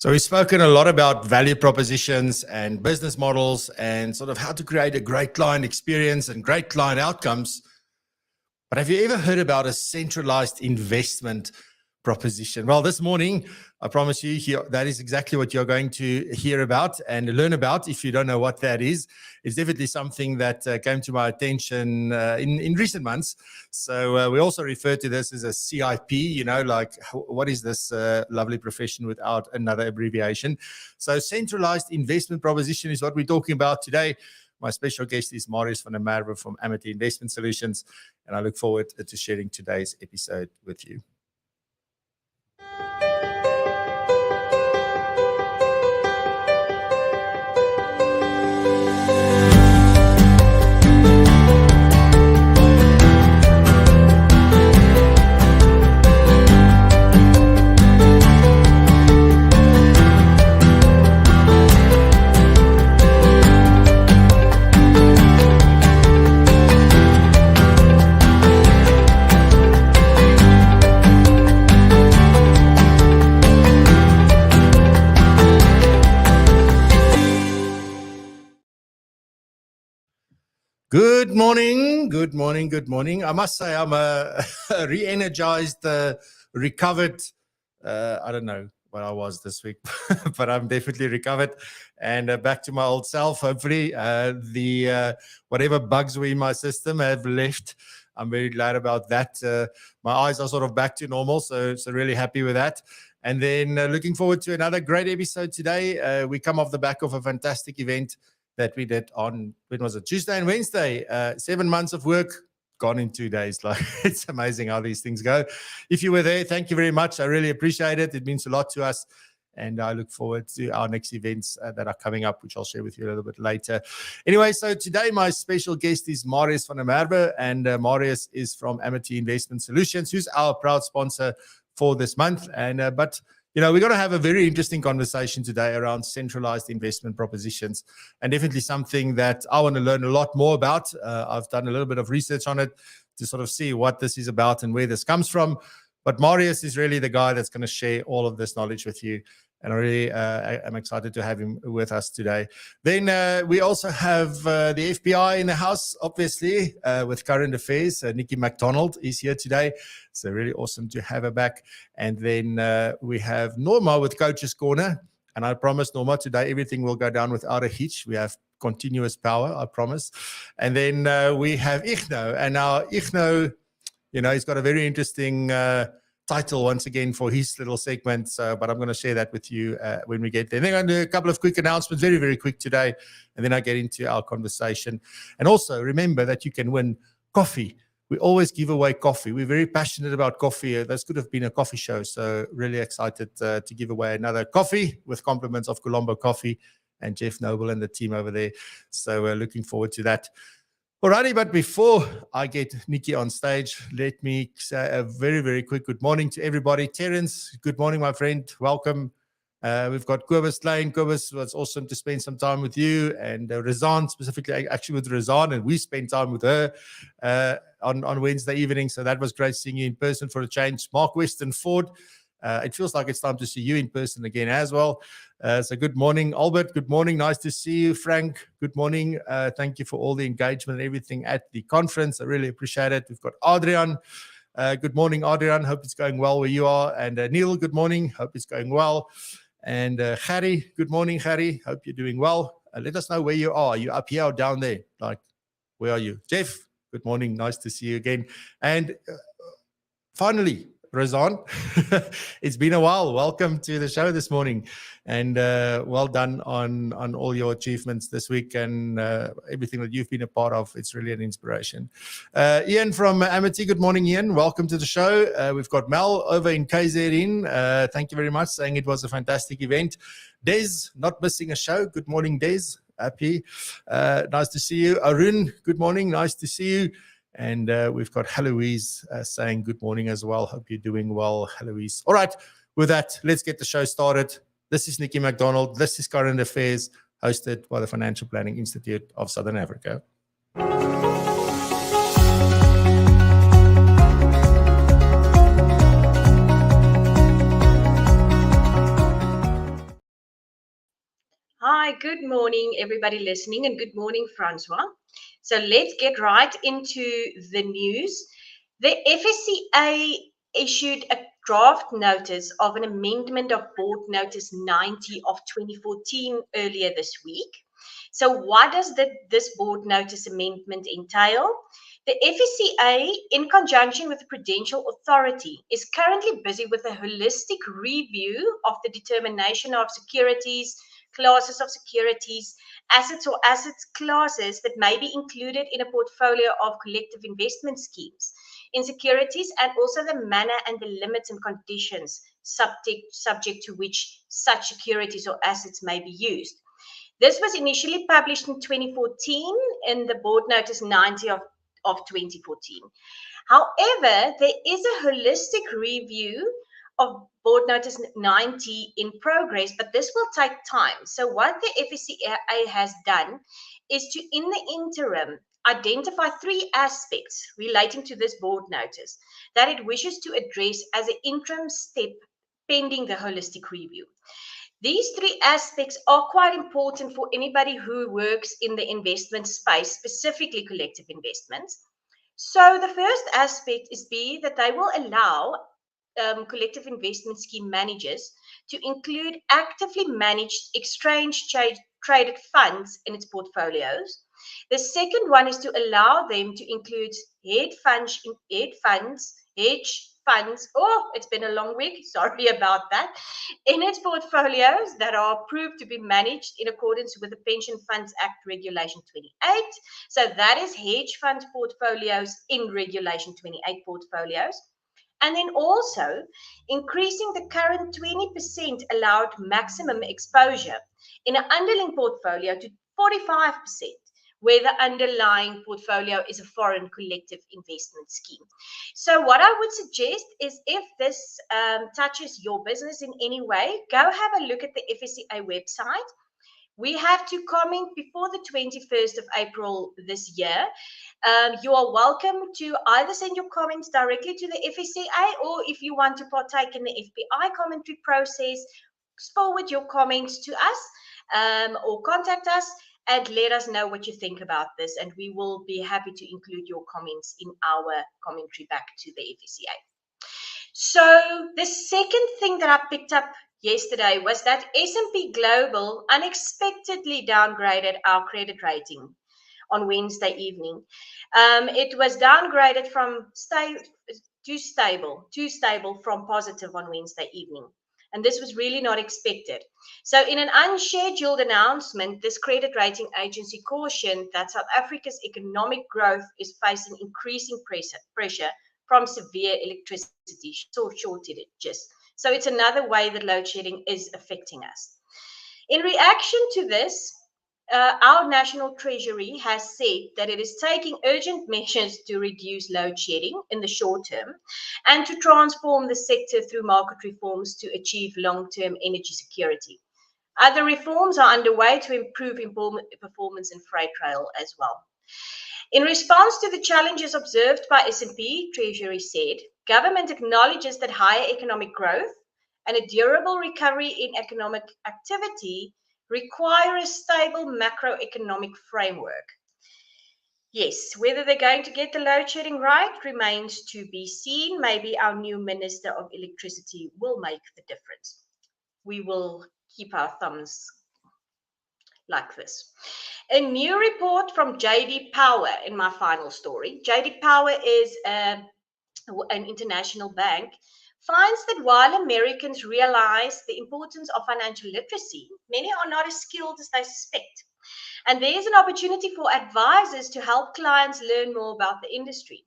So we've spoken a lot about value propositions and business models and sort of how to create a great client experience and great client outcomes. But have you ever heard about a centralized investment proposition? Well, this morning, I promise you, that is exactly what you're going to hear about and learn about. If you don't know what that is, it's definitely something that came to my attention in recent months. So we also refer to this as a CIP, like what is this lovely profession without another abbreviation? So centralized investment proposition is what we're talking about today. My special guest is Marius van der Merwe from Amity Investment Solutions, and I look forward to sharing today's episode with you. Good morning, good morning, good morning. I must say I'm a re-energized, recovered, I don't know what I was this week, but I'm definitely recovered and back to my old self. Hopefully whatever bugs were in my system have left. I'm very glad about that. My eyes are sort of back to normal, so really happy with that. And then looking forward to another great episode today. We come off the back of a fantastic event that we did on, when was it? Tuesday and Wednesday. 7 months of work gone in 2 days. Like, it's amazing how these things go. If you were there, thank you very much. I really appreciate it. It means a lot to us. And I look forward to our next events that are coming up, which I'll share with you a little bit later. Anyway, so today my special guest is Marius van der Merwe, and Marius is from Amity Investment Solutions, who's our proud sponsor for this month. And we're going to have a very interesting conversation today around centralized investment propositions, and definitely something that I want to learn a lot more about. I've done a little bit of research on it to sort of see what this is about and where this comes from. But Marius is really the guy that's going to share all of this knowledge with you. And I really am excited to have him with us today. Then we also have the FBI in the house, obviously, with current affairs. Nikki MacDonald is here today. So really awesome to have her back. And then we have Norma with Coach's Corner. And I promise, Norma, today everything will go down without a hitch. We have continuous power, I promise. And then we have Igno. And now Igno, he's got a very interesting title once again for his little segment, but I'm going to share that with you when we get there. Then I'm going to do a couple of quick announcements, very, very quick today, and then I get into our conversation. And also remember that you can win coffee. We always give away coffee. We're very passionate about coffee. This could have been a coffee show, so really excited to give away another coffee with compliments of Colombo Coffee and Jeff Noble and the team over there. So we're looking forward to that. Alrighty, but before I get Nikki on stage, let me say a very, very quick good morning to everybody. Terence, good morning, my friend. Welcome. We've got Kobus Lane. Kobus, it's awesome to spend some time with you. And Razan, specifically, actually with Razan, and we spent time with her on Wednesday evening. So that was great seeing you in person for a change. Mark Weston Ford. It feels like it's time to see you in person again as well. So good morning, Albert. Good morning. Nice to see you. Frank, good morning. Thank you for all the engagement and everything at the conference. I really appreciate it. We've got Adrian. Good morning, Adrian. Hope it's going well where you are. And Neil, good morning. Hope it's going well. And Harry, good morning, Harry. Hope you're doing well. Let us know where you are. Are you up here or down there? Like, where are you? Jeff, good morning. Nice to see you again. And finally, Razan, it's been a while. Welcome to the show this morning, and well done on all your achievements this week and everything that you've been a part of. It's really an inspiration. Ian from Amity, good morning, Ian. Welcome to the show. We've got Mel over in KZN. Thank you very much, saying it was a fantastic event. Des, not missing a show. Good morning, Des. Happy. Nice to see you. Arun, good morning. Nice to see you. And we've got Heloise saying good morning as well. Hope you're doing well, Heloise. All right, with that, let's get the show started. This is Nikki MacDonald. This is Current Affairs, hosted by the Financial Planning Institute of Southern Africa. good morning, everybody listening, and good morning, Francois. So let's get right into the news. The FSCA issued a draft notice of an amendment of Board Notice 90 of 2014 earlier this week. So what does this Board Notice amendment entail? The FSCA, in conjunction with the Prudential Authority, is currently busy with a holistic review of the determination of securities, classes of securities, assets or asset classes that may be included in a portfolio of collective investment schemes in securities, and also the manner and the limits and conditions subject to which such securities or assets may be used. This was initially published in 2014 in the Board Notice 90 of 2014. However, there is a holistic review of Board Notice 90 in progress, but this will take time. So what the FSCA has done is to, in the interim, identify 3 aspects relating to this Board Notice that it wishes to address as an interim step pending the holistic review. These 3 aspects are quite important for anybody who works in the investment space, specifically collective investments. So the first aspect is that they will allow collective investment scheme managers to include actively managed exchange-traded funds in its portfolios. The second one is to allow them to include hedge funds, oh, it's been a long week, sorry about that, in its portfolios that are approved to be managed in accordance with the Pension Funds Act Regulation 28. So that is hedge fund portfolios in Regulation 28 portfolios. And then also increasing the current 20% allowed maximum exposure in an underlying portfolio to 45%. Where the underlying portfolio is a foreign collective investment scheme. So what I would suggest is, if this touches your business in any way, go have a look at the FSCA website. We have to comment before the 21st of April this year. You are welcome to either send your comments directly to the FSCA, or if you want to partake in the FPI commentary process, forward your comments to us or contact us and let us know what you think about this, and we will be happy to include your comments in our commentary back to the FSCA. So the second thing that I picked up yesterday was that S&P Global unexpectedly downgraded our credit rating on Wednesday evening. It was downgraded from stable from positive on Wednesday evening. And this was really not expected. So in an unscheduled announcement, this credit rating agency cautioned that South Africa's economic growth is facing increasing pressure from severe electricity shortages. So it's another way that load shedding is affecting us. In reaction to this, our National Treasury has said that it is taking urgent measures to reduce load shedding in the short term and to transform the sector through market reforms to achieve long-term energy security. Other reforms are underway to improve performance in freight rail as well. In response to the challenges observed by S&P, Treasury said, government acknowledges that higher economic growth and a durable recovery in economic activity require a stable macroeconomic framework. Yes, whether they're going to get the load shedding right remains to be seen. Maybe our new Minister of Electricity will make the difference. We will keep our thumbs like this. A new report from JD Power, in my final story. JD Power is an international bank, finds that while Americans realize the importance of financial literacy, many are not as skilled as they suspect. And there is an opportunity for advisors to help clients learn more about the industry.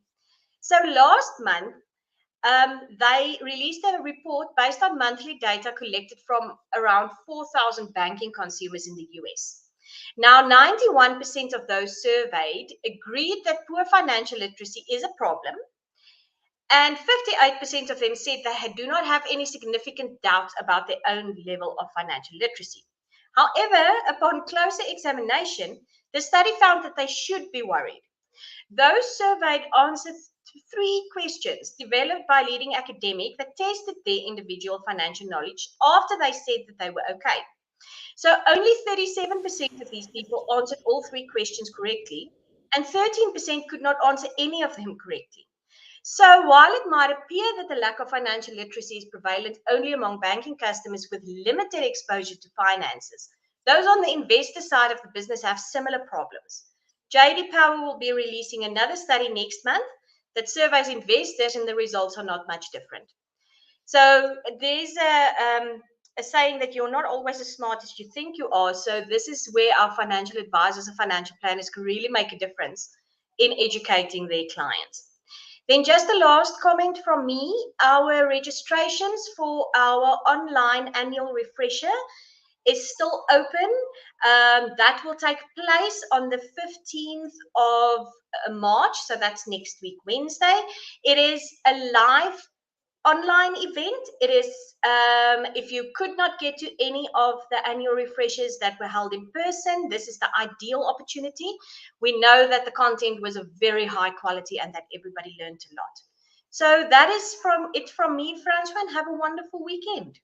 So last month, they released a report based on monthly data collected from around 4,000 banking consumers in the US. Now, 91% of those surveyed agreed that poor financial literacy is a problem, and 58% of them said they do not have any significant doubts about their own level of financial literacy. However, upon closer examination, the study found that they should be worried. Those surveyed answered 3 questions developed by a leading academic that tested their individual financial knowledge after they said that they were okay. So only 37% of these people answered all 3 questions correctly, and 13% could not answer any of them correctly. So while it might appear that the lack of financial literacy is prevalent only among banking customers with limited exposure to finances, those on the investor side of the business have similar problems. JD Power will be releasing another study next month that surveys investors, and the results are not much different. So there's a saying that you're not always as smart as you think you are. So this is where our financial advisors and financial planners can really make a difference in educating their clients. Then just the last comment from me, our registrations for our online annual refresher is still open. That will take place on the 15th of March. So that's next week, Wednesday. It is a live online event. It is, if you could not get to any of the annual refreshers that were held in person, this is the ideal opportunity. We know that the content was of very high quality and that everybody learned a lot. So that is from me, Francois, and have a wonderful weekend.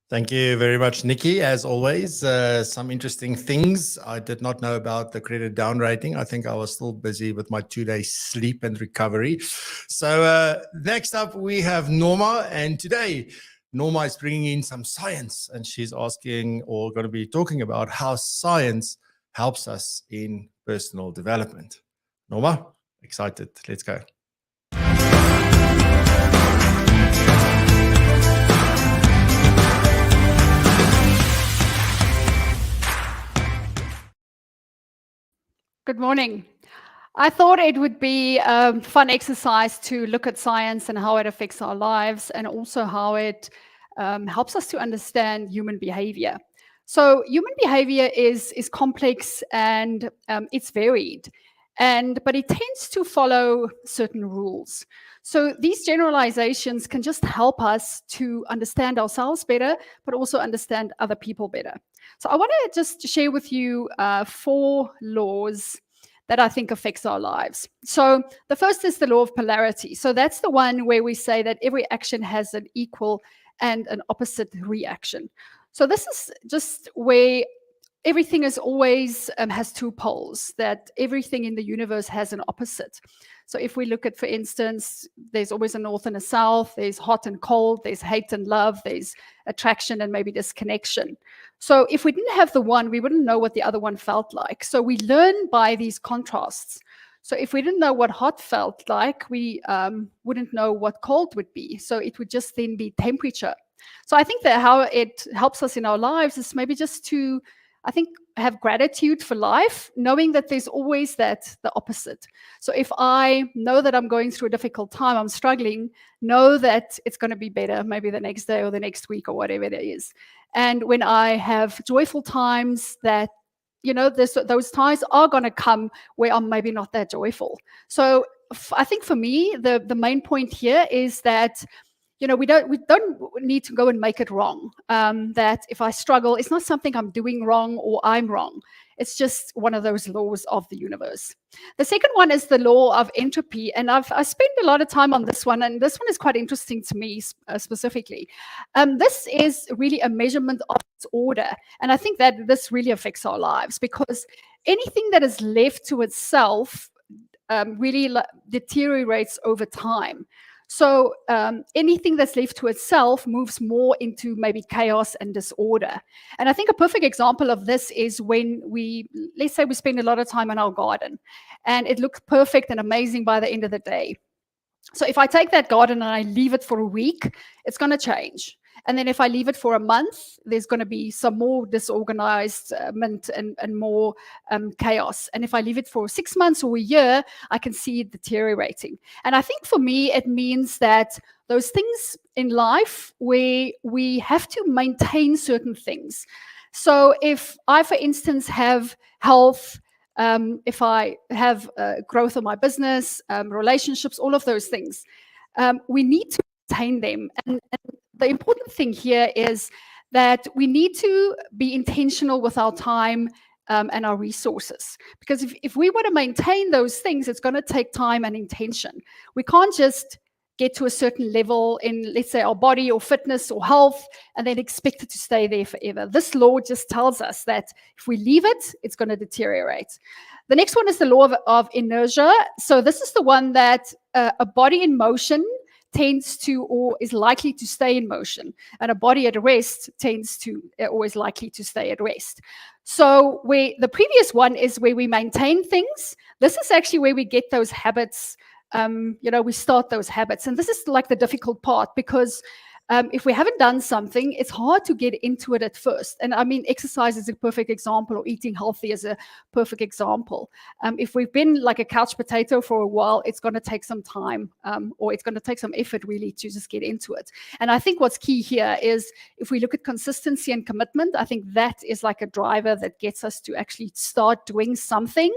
Thank you very much, Nikki. As always, some interesting things. I did not know about the credit down rating. I think I was still busy with my 2-day sleep and recovery. So next up, we have Norma. And today, Norma is bringing in some science. And she's asking, or going to be talking about, how science helps us in personal development. Norma, excited. Let's go. Good morning. I thought it would be a fun exercise to look at science and how it affects our lives, and also how it helps us to understand human behavior. So human behavior is complex, and it's varied, but it tends to follow certain rules. So these generalizations can just help us to understand ourselves better, but also understand other people better. So I want to just share with you 4 laws that I think affects our lives. So the first is the law of polarity. So that's the one where we say that every action has an equal and an opposite reaction. So this is just where everything is always has 2 poles, that everything in the universe has an opposite. So if we look at, for instance, there's always a north and a south, there's hot and cold, there's hate and love, there's attraction and maybe disconnection. So if we didn't have the one, we wouldn't know what the other one felt like. So we learn by these contrasts. So if we didn't know what hot felt like, we wouldn't know what cold would be. So it would just then be temperature. So I think that how it helps us in our lives is maybe just to, I think, have gratitude for life, knowing that there's always the opposite. So if I know that I'm going through a difficult time, I'm struggling, know that it's going to be better maybe the next day or the next week or whatever it is. And when I have joyful times, that, you know, those times are going to come where I'm maybe not that joyful. So I think for me, the main point here is that, you know, we don't need to go and make it wrong. That if I struggle, it's not something I'm doing wrong or I'm wrong. It's just one of those laws of the universe. The second one is the law of entropy. And I spent a lot of time on this one. And this one is quite interesting to me specifically. This is really a measurement of its order. And I think that this really affects our lives, because anything that is left to itself really deteriorates over time. So anything that's left to itself moves more into maybe chaos and disorder. And I think a perfect example of this is when let's say we spend a lot of time in our garden and it looks perfect and amazing by the end of the day. So if I take that garden and I leave it for a week, it's going to change. And then if I leave it for a month, there's going to be some more disorganizement and more chaos. And if I leave it for 6 months or a year, I can see it deteriorating. And I think for me, it means that those things in life where we have to maintain certain things. So if I, for instance, have health, if I have growth of my business, relationships, all of those things, we need to maintain them. And the important thing here is that we need to be intentional with our time and our resources. Because if we want to maintain those things, it's going to take time and intention. We can't just get to a certain level in, let's say, our body or fitness or health, and then expect it to stay there forever. This law just tells us that if we leave it, it's going to deteriorate. The next one is the law of inertia. So this is the one that a body in motion tends to or is likely to stay in motion, and a body at rest tends to or is likely to stay at rest. So the previous one is where we maintain things. This is actually where we get those habits. We start those habits, and this is like the difficult part, because if we haven't done something, it's hard to get into it at first. And I mean, exercise is a perfect example, or eating healthy is a perfect example. If we've been like a couch potato for a while, it's going to take some time, or it's going to take some effort really to just get into it. And I think what's key here is if we look at consistency and commitment, I think that is like a driver that gets us to actually start doing something.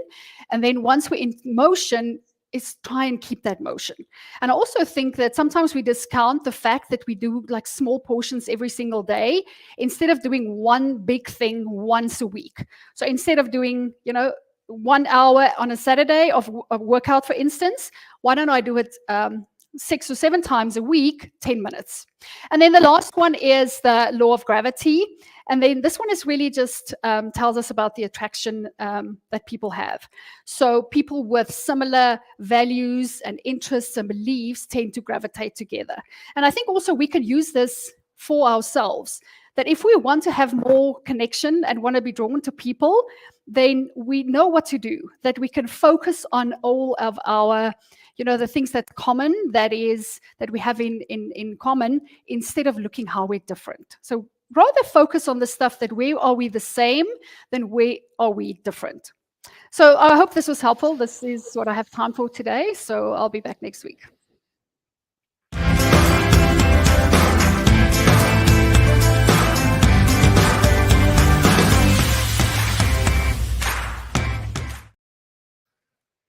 And then once we're in motion, is try and keep that motion. And I also think that sometimes we discount the fact that we do like small portions every single day instead of doing one big thing once a week. So instead of doing, 1 hour on a Saturday of a workout, for instance, why don't I do it 6 or 7 times a week, 10 minutes. And then the last one is the law of gravity. And then this one is really just tells us about the attraction that people have. So people with similar values and interests and beliefs tend to gravitate together. And I think also we could use this for ourselves, that if we want to have more connection and want to be drawn to people, then we know what to do, that we can focus on all of our the things that common, that we have in common, instead of looking how we're different. So rather focus on the stuff that where are we the same than where are we different. So I hope this was helpful. This is what I have time for today. So I'll be back next week.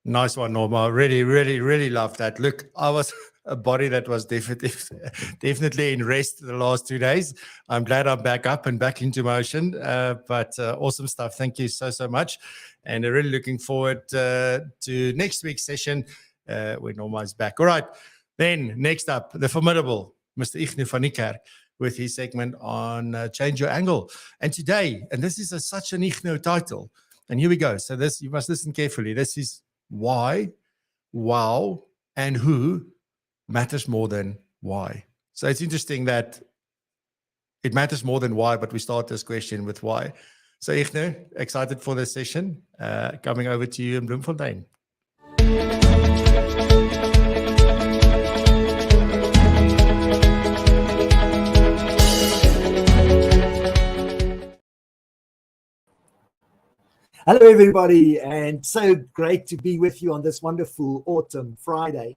Nice one, Norma. Really, really, really love that. Look, I was a body that was definitely in rest the last 2 days. I'm glad I'm back up and back into motion. But awesome stuff. Thank you so much. And really looking forward to next week's session when Norma is back. All right. Then next up, the formidable Mr. Ignou van Niekerk with his segment on Change Your Angle. And today, and this is such an Ignou title. And here we go. So this, you must listen carefully. This is why, wow, and who matters more than why. So it's interesting that it matters more than why, but we start this question with why. So Ignou, excited for this session. Coming over to you in Bloemfontein. Hello, everybody, and so great to be with you on this wonderful autumn Friday.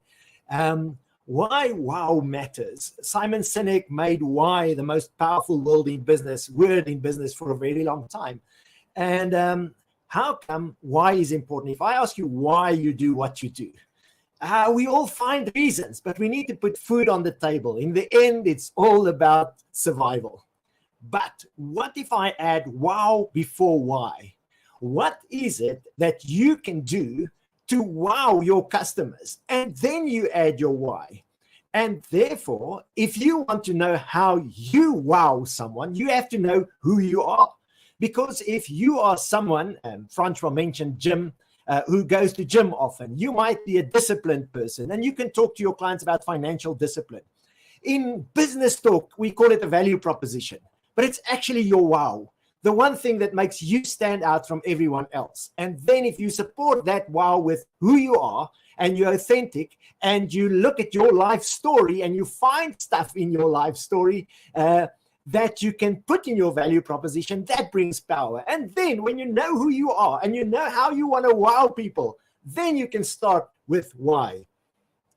Why wow matters. Simon Sinek made why the most powerful word in business for a very long time. And how come why is important? If I ask you why you do what you do, we all find reasons, but we need to put food on the table. In the end, it's all about survival. But what if I add wow before why? What is it that you can do to wow your customers? And then you add your why. And therefore, if you want to know how you wow someone, you have to know who you are. Because if you are someone, Francois mentioned Jim, who goes to gym often, you might be a disciplined person, and you can talk to your clients about financial discipline. In business talk, we call it a value proposition, but it's actually your wow. The one thing that makes you stand out from everyone else. And then if you support that wow with who you are, and you're authentic, and you look at your life story, and you find stuff in your life story that you can put in your value proposition, that brings power. And then when you know who you are, and you know how you want to wow people, then you can start with why.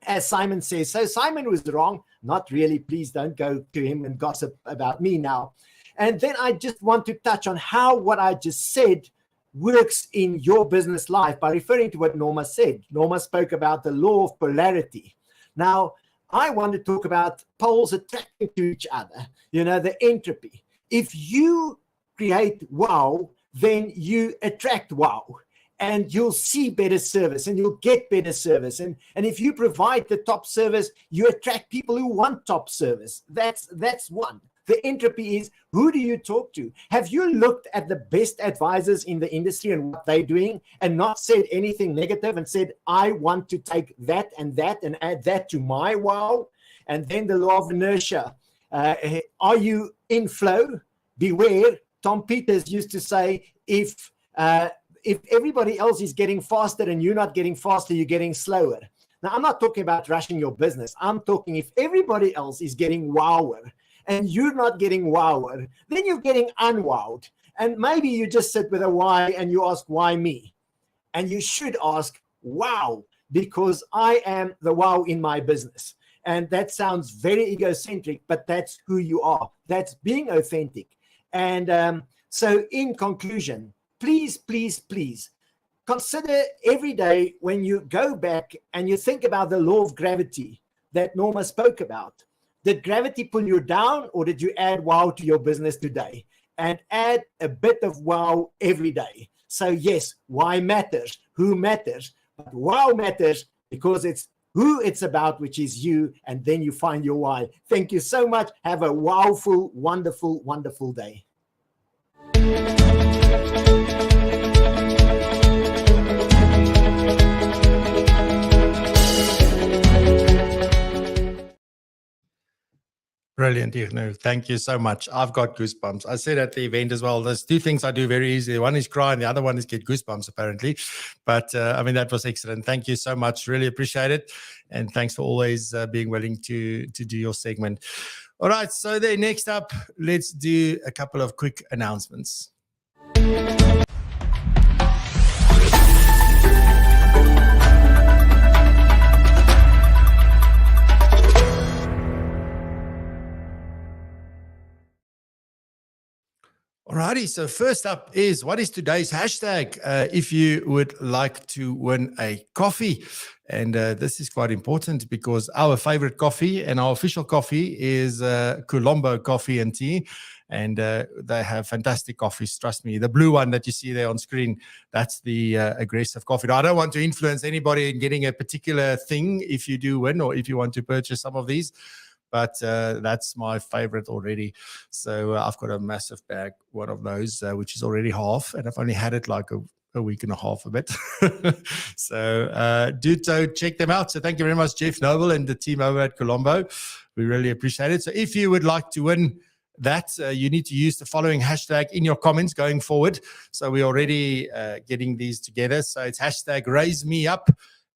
As Simon says, so Simon was wrong. Not really, please don't go to him and gossip about me now. And then I just want to touch on how what I just said works in your business life by referring to what Norma said. Norma spoke about the law of polarity. Now, I want to talk about poles attracting to each other, the entropy. If you create wow, then you attract wow. And you'll see better service and you'll get better service. And if you provide the top service, you attract people who want top service. That's one. The entropy is, who do you talk to? Have you looked at the best advisors in the industry and what they're doing and not said anything negative and said, I want to take that and add that to my wow? And then the law of inertia. Are you in flow? Beware. Tom Peters used to say, if everybody else is getting faster and you're not getting faster, you're getting slower. Now, I'm not talking about rushing your business. I'm talking if everybody else is getting wower and you're not getting wower, then you're getting unwowed. And maybe you just sit with a why and you ask, why me? And you should ask, wow, because I am the wow in my business. And that sounds very egocentric, but that's who you are. That's being authentic. And so in conclusion, please, please, please consider every day when you go back and you think about the law of gravity that Norma spoke about. Did gravity pull you down, or did you add wow to your business today? And add a bit of wow every day. So yes, why matters, who matters, but wow matters because it's who it's about, which is you, and then you find your why. Thank you so much. Have a wowful, wonderful, wonderful day. Brilliant, Igno. Thank you so much. I've got goosebumps. I said at the event as well, there's two things I do very easily. One is cry and the other one is get goosebumps, apparently. But I mean, that was excellent. Thank you so much. Really appreciate it. And thanks for always being willing to do your segment. All right. So then next up, let's do a couple of quick announcements. Alrighty, so first up is, what is today's hashtag? If you would like to win a coffee. And this is quite important because our favorite coffee and our official coffee is Colombo Coffee and Tea. And they have fantastic coffees, trust me. The blue one that you see there on screen, that's the aggressive coffee. Now, I don't want to influence anybody in getting a particular thing if you do win or if you want to purchase some of these. But that's my favorite already. So I've got a massive bag, one of those, which is already half. And I've only had it like a week and a half a bit. So do check them out. So thank you very much, Jeff Noble and the team over at Colombo. We really appreciate it. So if you would like to win that, you need to use the following hashtag in your comments going forward. So we're already getting these together. So it's hashtag Raise Me Up.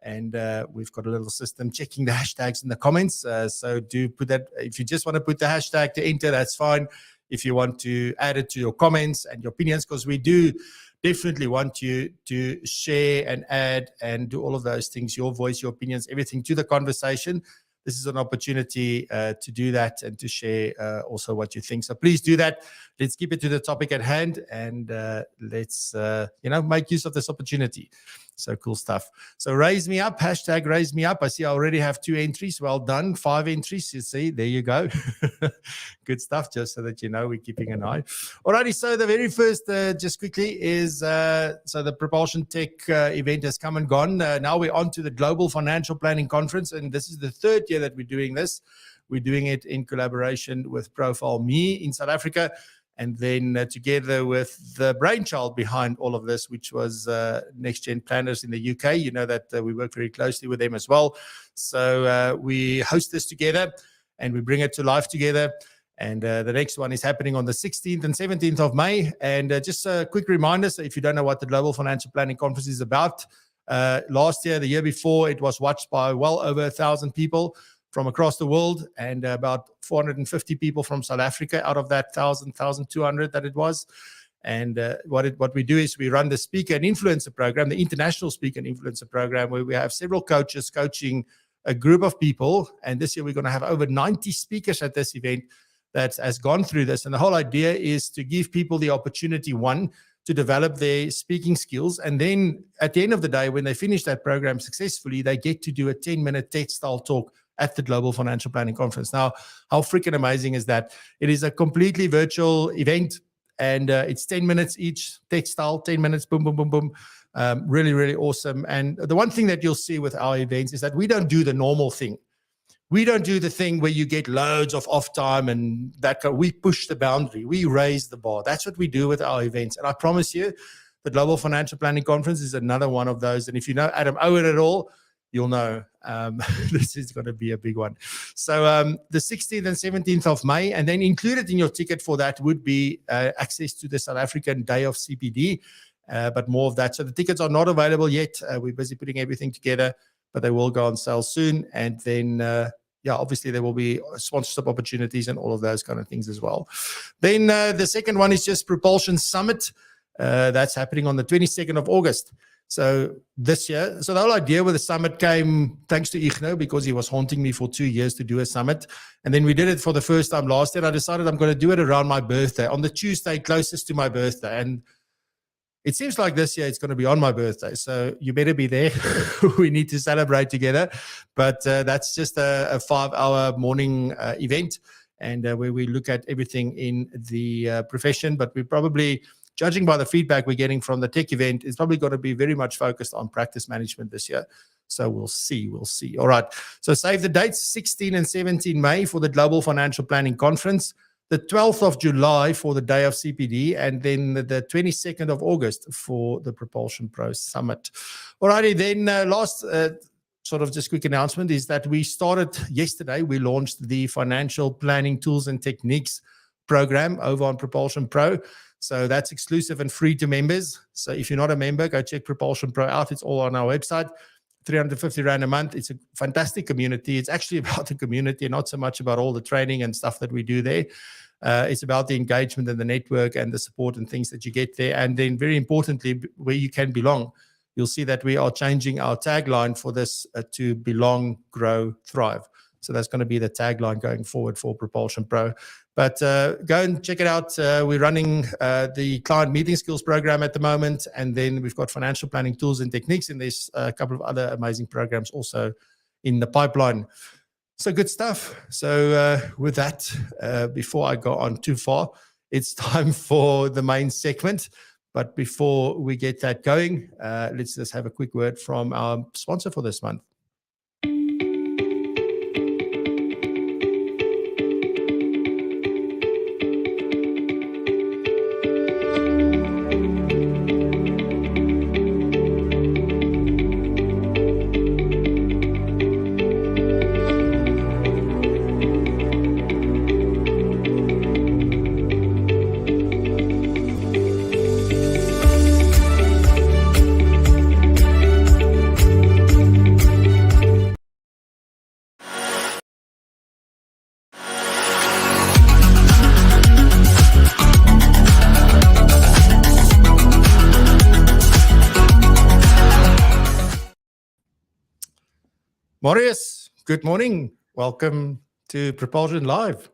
And we've got a little system checking the hashtags in the comments. So do put that. If you just want to put the hashtag to enter, that's fine. If you want to add it to your comments and your opinions, because we do definitely want you to share and add and do all of those things, your voice, your opinions, everything to the conversation. This is an opportunity to do that and to share also what you think. So please do that. Let's keep it to the topic at hand and let's, make use of this opportunity. So cool stuff. So Raise Me Up, hashtag Raise Me Up. I see I already have 2 entries. Well done. 5 entries. You see, there you go. Good stuff, just so that you know we're keeping an eye. Alrighty, so the very first, just quickly, is so the Propulsion Tech event has come and gone. Now we're on to the Global Financial Planning Conference, and this is the 3rd year that we're doing this. We're doing it in collaboration with Profile Me in South Africa. And then together with the brainchild behind all of this, which was Next Gen Planners in the UK, you know that we work very closely with them as well. So we host this together and we bring it to life together. And the next one is happening on the 16th and 17th of May. And just a quick reminder, so if you don't know what the Global Financial Planning Conference is about, last year, the year before, it was watched by well over 1,000 people from across the world, and about 450 people from South Africa out of that 1,200 that it was. And what we do is we run the Speaker and Influencer Program, the International Speaker and Influencer Program, where we have several coaches coaching a group of people. And this year we're going to have over 90 speakers at this event that has gone through this. And the whole idea is to give people the opportunity, one, to develop their speaking skills. And then at the end of the day, when they finish that program successfully, they get to do a 10-minute TED-style talk at the Global Financial Planning Conference. Now, how freaking amazing is that? It is a completely virtual event, and it's 10 minutes each, textile, 10 minutes, boom, boom, boom, boom. Really, really awesome. And the one thing that you'll see with our events is that we don't do the normal thing. We don't do the thing where you get loads of off time and that. We push the boundary. We raise the bar. That's what we do with our events. And I promise you, the Global Financial Planning Conference is another one of those. And if you know Adam Owen at all, you'll know this is going to be a big one. So the 16th and 17th of May, and then included in your ticket for that would be access to the South African Day of CPD, but more of that. So the tickets are not available yet. We're busy putting everything together, but they will go on sale soon. And then, obviously there will be sponsorship opportunities and all of those kind of things as well. Then the second one is just PROpulsion Summit. That's happening on the 22nd of August. So this year, so the whole idea with the summit came thanks to Igno, because he was haunting me for 2 years to do a summit. And then we did it for the first time last year. I decided I'm going to do it around my birthday, on the Tuesday closest to my birthday. And it seems like this year it's going to be on my birthday. So you better be there. We need to celebrate together. But that's just a 5-hour morning event, and where we look at everything in the profession. But we probably, judging by the feedback we're getting from the tech event, it's probably going to be very much focused on practice management this year. So we'll see. All right. So save the dates, 16 and 17 May for the Global Financial Planning Conference, the 12th of July for the Day of CPD, and then the 22nd of August for the PROpulsion Pro Summit. All righty. Then last sort of just quick announcement is that we started yesterday. We launched the Financial Planning Tools and Techniques program over on PROpulsion Pro. So that's exclusive and free to members. So if you're not a member, go check PROpulsion Pro out. It's all on our website. 350 Rand a month. It's a fantastic community. It's actually about the community, not so much about all the training and stuff that we do there. It's about the engagement and the network and the support and things that you get there. And then very importantly, where you can belong. You'll see that we are changing our tagline for this to belong, grow, thrive. So that's going to be the tagline going forward for PROpulsion Pro. But go and check it out. We're running the client meeting skills program at the moment. And then we've got financial planning tools and techniques. And there's a couple of other amazing programs also in the pipeline. So good stuff. So with that, before I go on too far, it's time for the main segment. But before we get that going, let's just have a quick word from our sponsor for this month. Marius, good morning. Welcome to PROpulsion Live.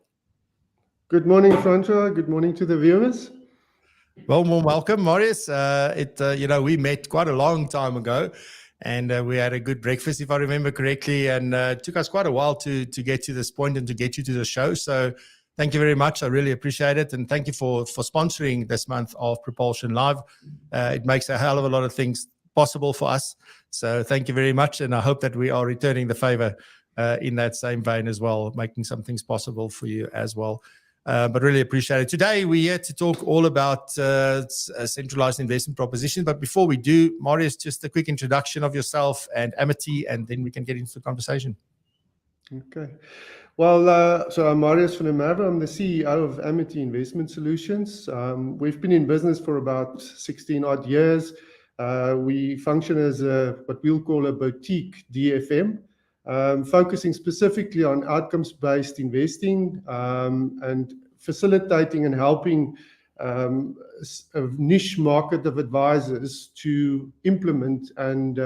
Good morning, Francois. Good morning to the viewers. Well, welcome, Marius. We met quite a long time ago, and we had a good breakfast, if I remember correctly, and it took us quite a while to get to this point and to get you to the show. So thank you very much. I really appreciate it, and thank you for sponsoring this month of PROpulsion Live. It makes a hell of a lot of things possible for us. So thank you very much, and I hope that we are returning the favor in that same vein as well, making some things possible for you as well. But really appreciate it. Today we're here to talk all about a centralized investment proposition. But before we do, Marius, just a quick introduction of yourself and Amity, and then we can get into the conversation. Okay. Well, so I'm Marius van der Merwe. I'm the CEO of Amity Investment Solutions. We've been in business for about 16 odd years. We function as what we'll call a boutique DFM, focusing specifically on outcomes-based investing and facilitating and helping a niche market of advisors to implement and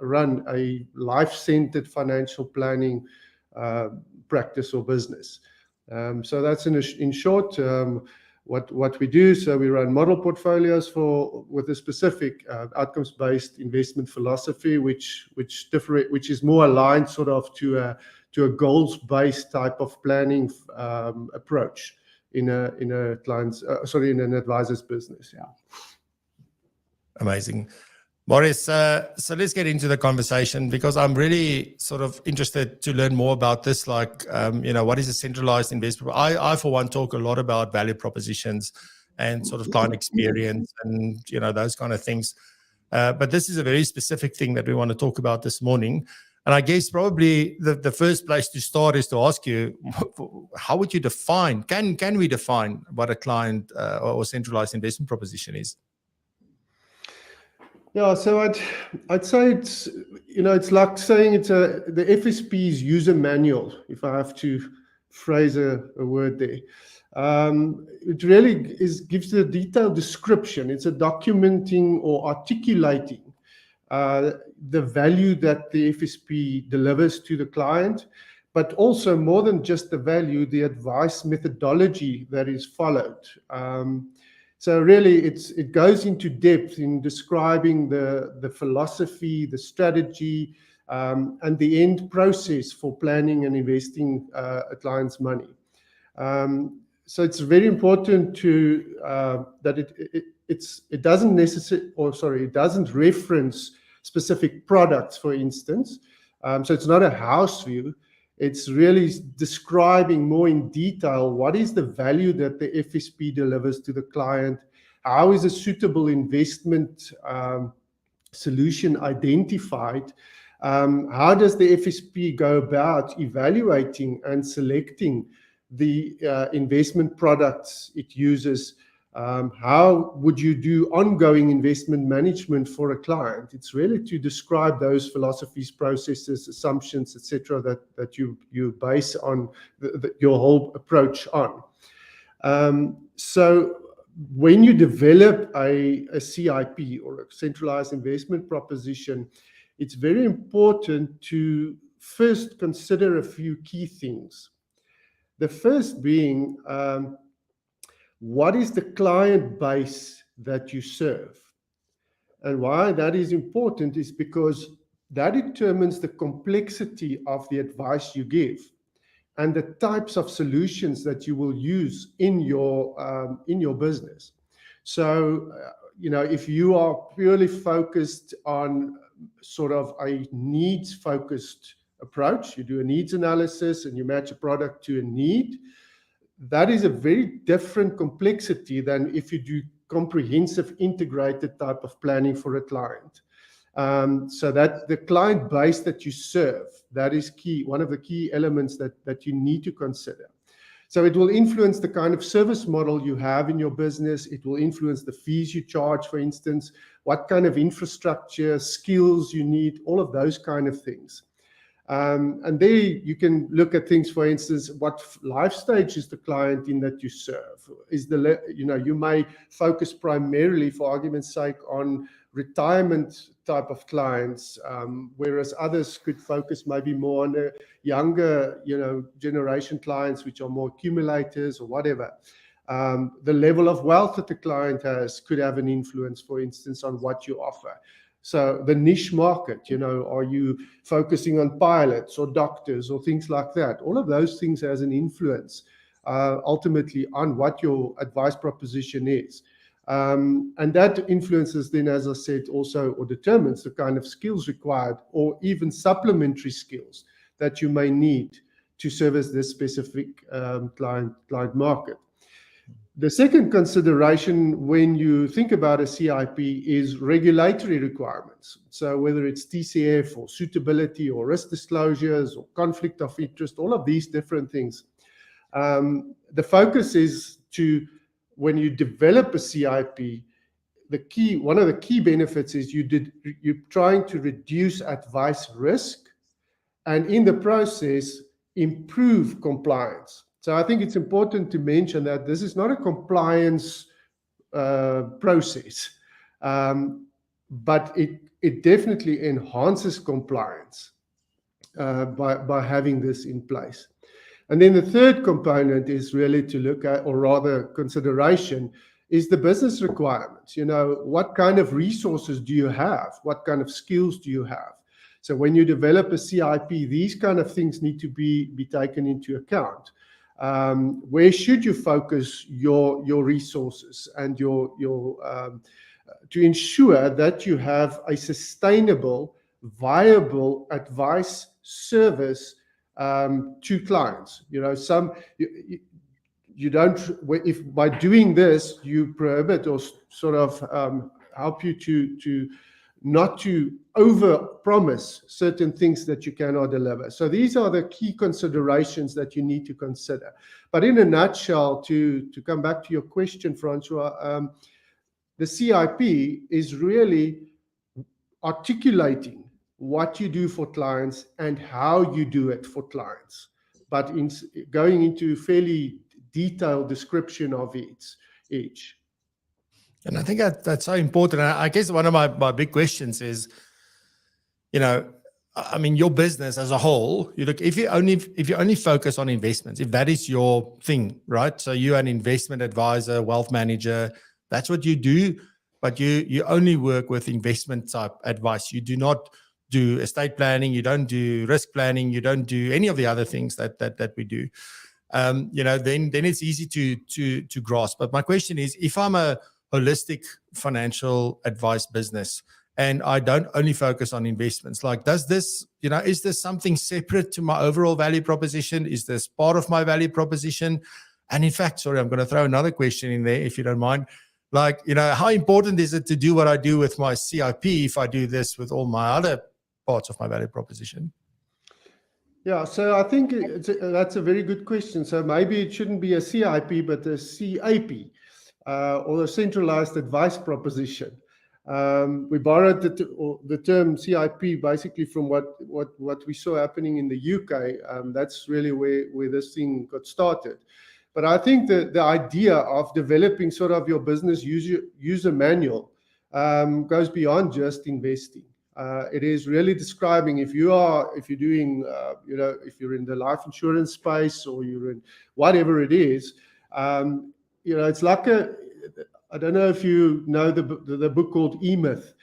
run a life-centered financial planning practice or business. So that's in short what we do. So we run model portfolios with a specific outcomes-based investment philosophy, which is more aligned sort of to to a goals-based type of planning approach in a client's in an advisor's business. Yeah. Amazing. Marius, so let's get into the conversation, because I'm really sort of interested to learn more about this. Like, what is a centralized investment? I, for one, talk a lot about value propositions and sort of client experience and, those kind of things. But this is a very specific thing that we want to talk about this morning. And I guess probably the first place to start is to ask you, how would you define, can we define what a client or centralized investment proposition is? Yeah, so I'd say it's like saying it's the FSP's user manual, if I have to phrase a word there. It really gives a detailed description. It's a documenting or articulating the value that the FSP delivers to the client, but also more than just the value, the advice methodology that is followed. So really, it goes into depth in describing the philosophy, the strategy, and the end process for planning and investing a client's money. So it's very important to that it doesn't it doesn't reference specific products, for instance. So it's not a house view. It's really describing more in detail what is the value that the FSP delivers to the client, how is a suitable investment solution identified, how does the FSP go about evaluating and selecting the investment products it uses, how would you do ongoing investment management for a client. It's really to describe those philosophies, processes, assumptions, etc., that you base on your whole approach on. So when you develop a CIP or a centralized investment proposition, it's very important to first consider a few key things. The first being, what is the client base that you serve? And why that is important is because that determines the complexity of the advice you give and the types of solutions that you will use in your business. So, if you are purely focused on sort of a needs-focused approach, you do a needs analysis and you match a product to a need, that is a very different complexity than if you do comprehensive integrated type of planning for a client. So that the client base that you serve, that is key, one of the key elements that you need to consider. So it will influence the kind of service model you have in your business. It will influence the fees you charge, for instance, what kind of infrastructure, skills you need, all of those kind of things. And there you can look at things, for instance, what life stage is the client in that you serve? Is you may focus primarily, for argument's sake, on retirement type of clients, whereas others could focus maybe more on the younger, generation clients, which are more accumulators or whatever. The level of wealth that the client has could have an influence, for instance, on what you offer. So the niche market, are you focusing on pilots or doctors or things like that? All of those things has an influence ultimately on what your advice proposition is. And that influences then, as I said, also or determines the kind of skills required or even supplementary skills that you may need to service this specific client market. The second consideration when you think about a CIP is regulatory requirements. So whether it's TCF or suitability or risk disclosures or conflict of interest, all of these different things. The focus is to, when you develop a CIP, one of the key benefits is you're trying to reduce advice risk and in the process improve compliance. So I think it's important to mention that this is not a compliance process, but it definitely enhances compliance by having this in place. And then the third component is really to look at, or rather consideration, is the business requirements. What kind of resources do you have? What kind of skills do you have? So when you develop a CIP, these kind of things need to be taken into account. Where should you focus your resources and to ensure that you have a sustainable, viable advice service to clients? You know, you don't, if by doing this you prohibit or sort of help you to not to over promise certain things that you cannot deliver. So these are the key considerations that you need to consider. But in a nutshell, to come back to your question, Francois, the CIP is really articulating what you do for clients and how you do it for clients, but in going into fairly detailed description of each. And I think that's so important. I guess one of my big questions is, you know, I mean, your business as a whole, you look, if you only focus on investments, if that is your thing, right? So you're an investment advisor, wealth manager, that's what you do, but you only work with investment type advice. You do not do estate planning, you don't do risk planning, you don't do any of the other things that we do. You know, then it's easy to grasp. But my question is, if I'm a holistic financial advice business and I don't only focus on investments, like, does this, you know, is this something separate to my overall value proposition? Is this part of my value proposition? And in fact, sorry, I'm going to throw another question in there, if you don't mind. Like, you know, how important is it to do what I do with my CIP if I do this with all my other parts of my value proposition? Yeah, so I think that's a very good question. So maybe it shouldn't be a CIP, but a CAP, or a Centralized Advice Proposition. We borrowed the term CIP basically from what we saw happening in the UK. That's really where this thing got started. But I think the idea of developing sort of your business user manual goes beyond just investing. It is really describing if you're doing, you know, if you're in the life insurance space or you're in whatever it is, you know, it's like I don't know if you know the book called E-Myth,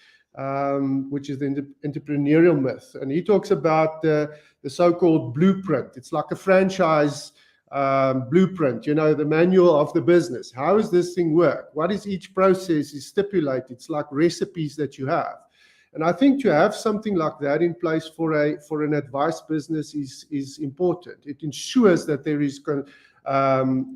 which is the entrepreneurial myth. And he talks about the so-called blueprint. It's like a franchise blueprint, you know, the manual of the business. How does this thing work? What is each process is stipulated? It's like recipes that you have. And I think to have something like that in place for an advice business is important. It ensures that there is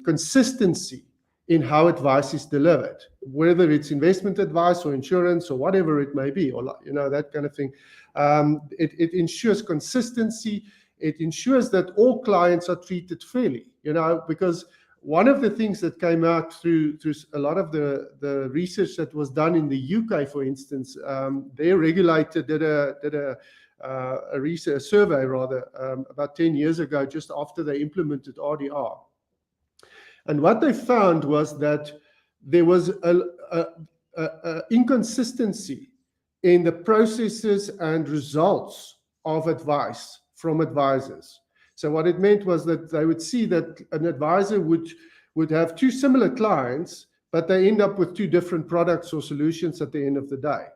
consistency in how advice is delivered, whether it's investment advice or insurance or whatever it may be, or, you know, that kind of thing. It ensures consistency. It ensures that all clients are treated fairly, you know, because one of the things that came out through a lot of the research that was done in the UK, for instance, their regulator did a survey about 10 years ago, just after they implemented RDR. And what they found was that there was a inconsistency in the processes and results of advice from advisors. So what it meant was that they would see that an advisor would have two similar clients, but they end up with two different products or solutions at the end of the day.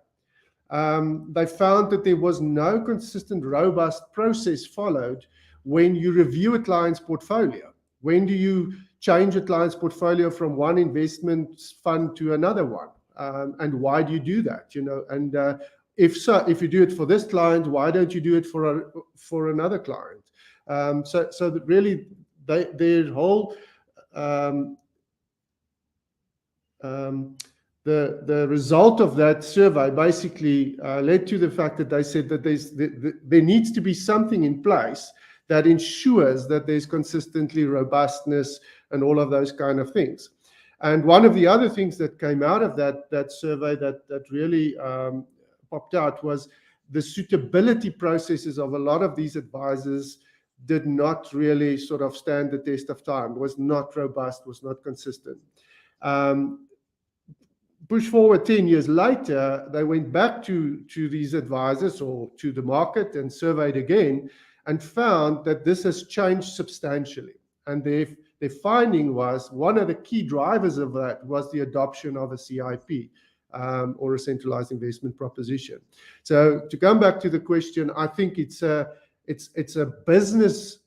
They found that there was no consistent, robust process followed when you review a client's portfolio. When do you change a client's portfolio from one investment fund to another one? And why do you do that? You know, and if you do it for this client, why don't you do it for another client? So that really their whole the result of that survey basically led to the fact that they said that there needs to be something in place that ensures that there's consistently robustness and all of those kind of things. And one of the other things that came out of that survey that really popped out was the suitability processes of a lot of these advisors did not really sort of stand the test of time, was not robust, was not consistent. Push forward 10 years later, they went back to these advisors or to the market and surveyed again and found that this has changed substantially. And their finding was one of the key drivers of that was the adoption of a CIP. or a centralized investment proposition. So to come back to the question, I think it's a business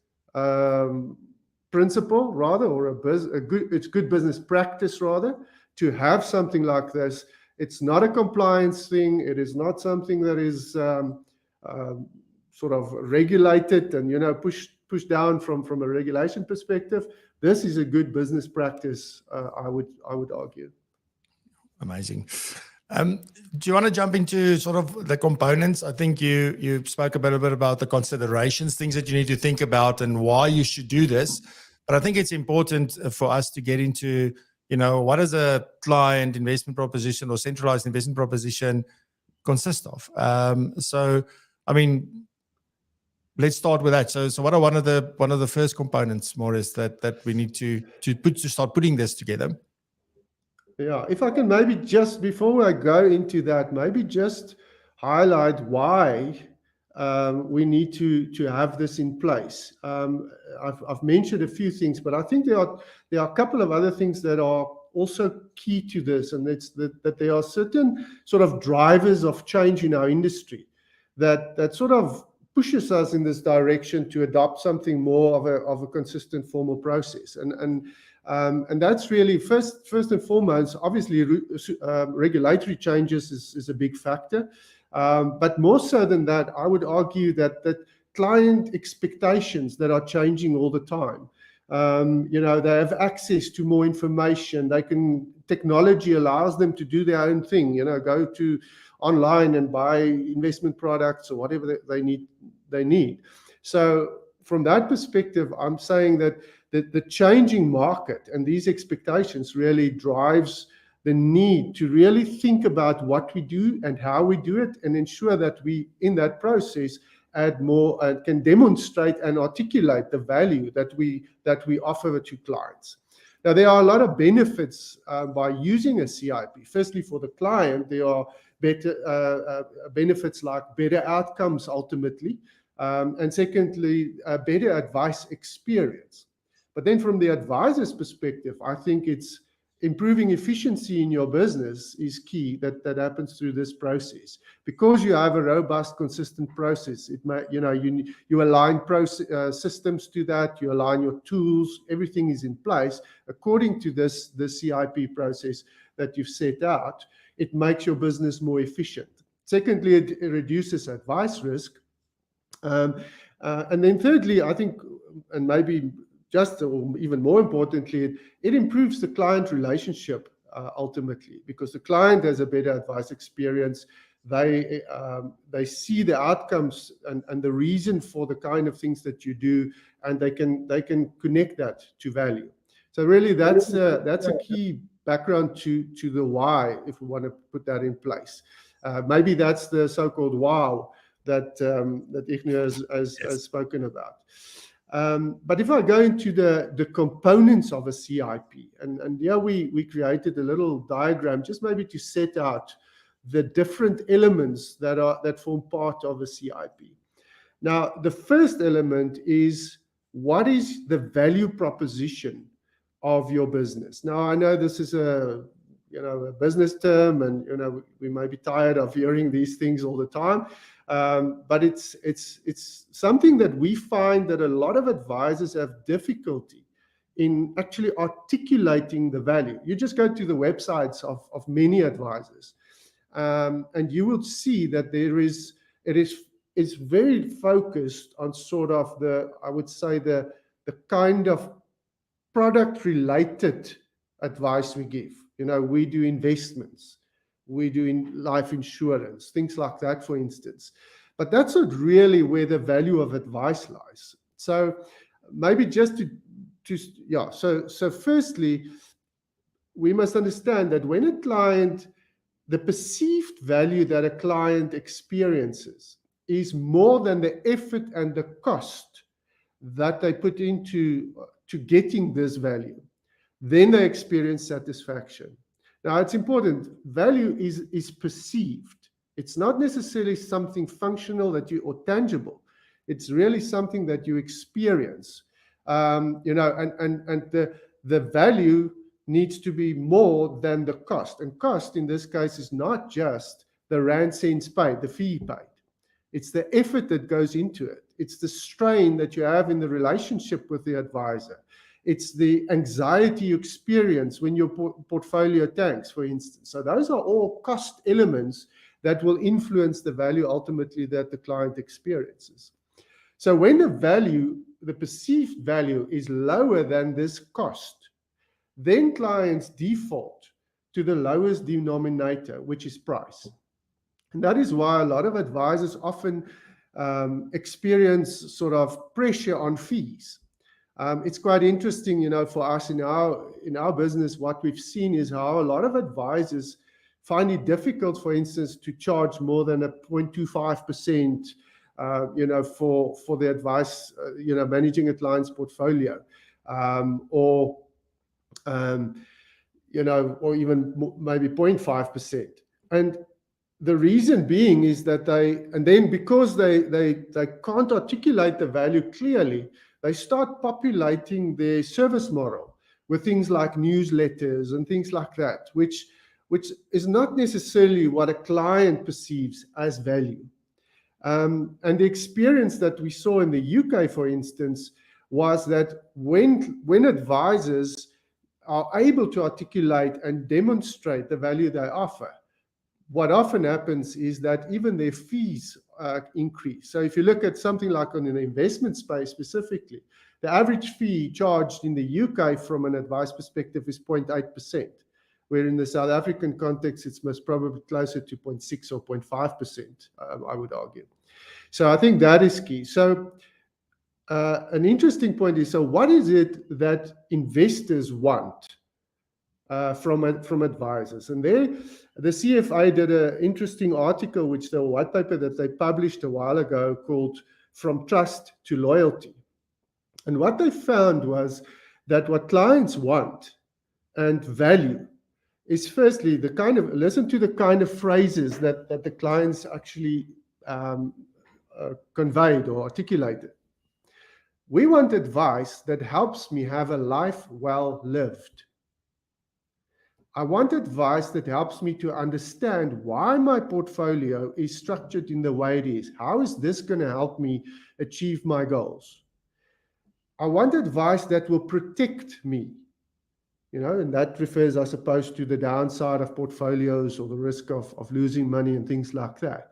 principle rather, or it's good business practice rather, to have something like this. It's not a compliance thing. It is not something that is sort of regulated and pushed down from a regulation perspective. This is a good business practice, I would argue. Amazing. Do you want to jump into sort of the components? I think you spoke a little bit about the considerations, things that you need to think about and why you should do this. But I think it's important for us to get into, what does a client investment proposition or centralized investment proposition consist of? So, I mean, let's start with that. So what are one of the first components, Marius, that we need to start putting this together? Yeah, if I can maybe just before I go into that, maybe just highlight why we need to have this in place. I've mentioned a few things, but I think there are a couple of other things that are also key to this, and it's that there are certain sort of drivers of change in our industry that sort of pushes us in this direction to adopt something more of a consistent formal process. And that's really first and foremost, obviously, regulatory changes is a big factor. But more so than that, I would argue that client expectations that are changing all the time. They have access to more information. Technology allows them to do their own thing. Go to online and buy investment products or whatever they need. So from that perspective, I'm saying that the changing market and these expectations really drives the need to really think about what we do and how we do it, and ensure that we, in that process, add more and can demonstrate and articulate the value that we offer to clients. Now, there are a lot of benefits by using a CIP. Firstly, for the client, there are better benefits like better outcomes ultimately, and secondly, a better advice experience. But then from the advisor's perspective, I think it's improving efficiency in your business is key. That happens through this process, because you have a robust, consistent process. It may, you align systems to that. You align your tools. Everything is in place according to the CIP process that you've set out. It makes your business more efficient. Secondly, it reduces advice risk, and then thirdly, I think, and maybe just or even more importantly, it improves the client relationship ultimately, because the client has a better advice experience. They see the outcomes and the reason for the kind of things that you do, and they can connect that to value. So really, that's a key background to the why, if we want to put that in place. Maybe that's the so-called wow that Ignu has spoken about. But if I go into the components of a CIP, and here we created a little diagram just maybe to set out the different elements that form part of a CIP. Now, the first element is, what is the value proposition of your business? Now, I know this is a business term, and we may be tired of hearing these things all the time. But it's something that we find that a lot of advisors have difficulty in actually articulating the value. You just go to the websites of many advisors, and you will see that it's very focused on sort of the kind of product related advice we give. We do investments. We do life insurance, things like that, for instance. But that's not really where the value of advice lies. So maybe just So firstly, we must understand that when a client, the perceived value that a client experiences is more than the effort and the cost that they put into getting this value, then they experience satisfaction. Now, it's important. Value is perceived. It's not necessarily something functional or tangible. It's really something that you experience. And the value needs to be more than the cost. And cost in this case is not just the rand cents paid, the fee paid. It's the effort that goes into it. It's the strain that you have in the relationship with the advisor. It's the anxiety you experience when your portfolio tanks, for instance. So those are all cost elements that will influence the value ultimately that the client experiences. So when the value, the perceived value, is lower than this cost, then clients default to the lowest denominator, which is price. And that is why a lot of advisors often experience sort of pressure on fees. It's quite interesting, for us in our business, what we've seen is how a lot of advisors find it difficult, for instance, to charge more than a 0.25%, for the advice, managing a client's portfolio, or even maybe 0.5%. And the reason being is that because they can't articulate the value clearly, they start populating their service model with things like newsletters and things like that, which is not necessarily what a client perceives as value. And the experience that we saw in the UK, for instance, was that when advisors are able to articulate and demonstrate the value they offer, what often happens is that even their fees increase. So if you look at something like on the investment space specifically, the average fee charged in the UK from an advice perspective is 0.8%, where in the South African context, it's most probably closer to 0.6 or 0.5%, I would argue. So I think that is key. So an interesting point is, so what is it that investors want from advisors? And the CFA did an interesting article, which the white paper that they published a while ago, called From Trust to Loyalty. And what they found was that what clients want and value is, firstly, listen to the kind of phrases that the clients actually conveyed or articulated. We want advice that helps me have a life well lived. I want advice that helps me to understand why my portfolio is structured in the way it is. How is this going to help me achieve my goals? I want advice that will protect me, and that refers, I suppose, to the downside of portfolios or the risk of losing money and things like that.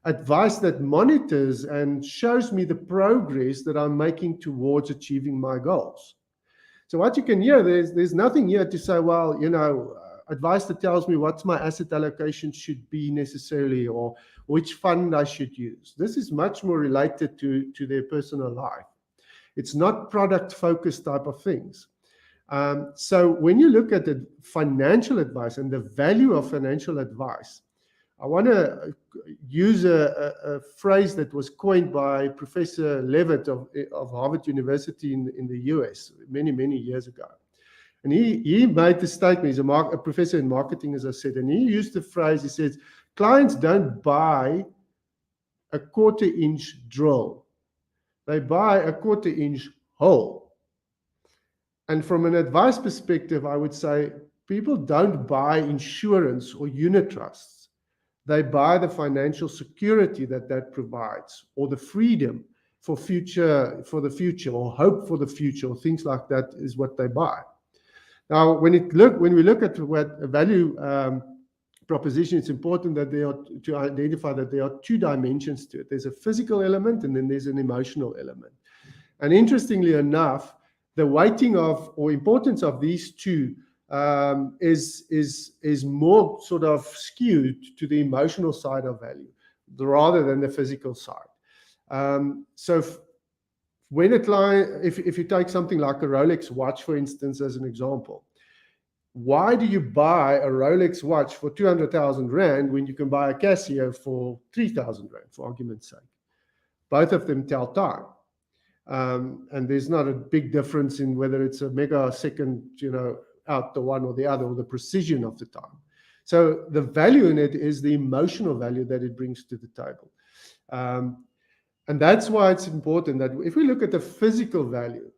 Advice that monitors and shows me the progress that I'm making towards achieving my goals. So what you can hear, there's nothing here to say, well, advice that tells me what my asset allocation should be necessarily, or which fund I should use. This is much more related to their personal life. It's not product-focused type of things. So when you look at the financial advice and the value of financial advice, I want to use a phrase that was coined by Professor Levitt of Harvard University in the US many, many years ago. And he made the statement, he's a professor in marketing, as I said, and he used the phrase, he says, clients don't buy a quarter-inch drill. They buy a quarter-inch hole. And from an advice perspective, I would say people don't buy insurance or unit trusts. They buy the financial security that provides, or the freedom for the future, or hope for the future, or things like that is what they buy. Now, when we look at what a value proposition, it's important that to identify that there are two dimensions to it. There's a physical element, and then there's an emotional element. And interestingly enough, the weighting of or importance of these two is more sort of skewed to the emotional side of value rather than the physical side. So when a client, if you take something like a Rolex watch, for instance, as an example, why do you buy a Rolex watch for 200,000 Rand when you can buy a Casio for 3,000 Rand, for argument's sake? Both of them tell time. And there's not a big difference in whether it's a mega second, out the one or the other, or the precision of the time. So the value in it is the emotional value that it brings to the table. And that's why it's important that if we look at the physical value,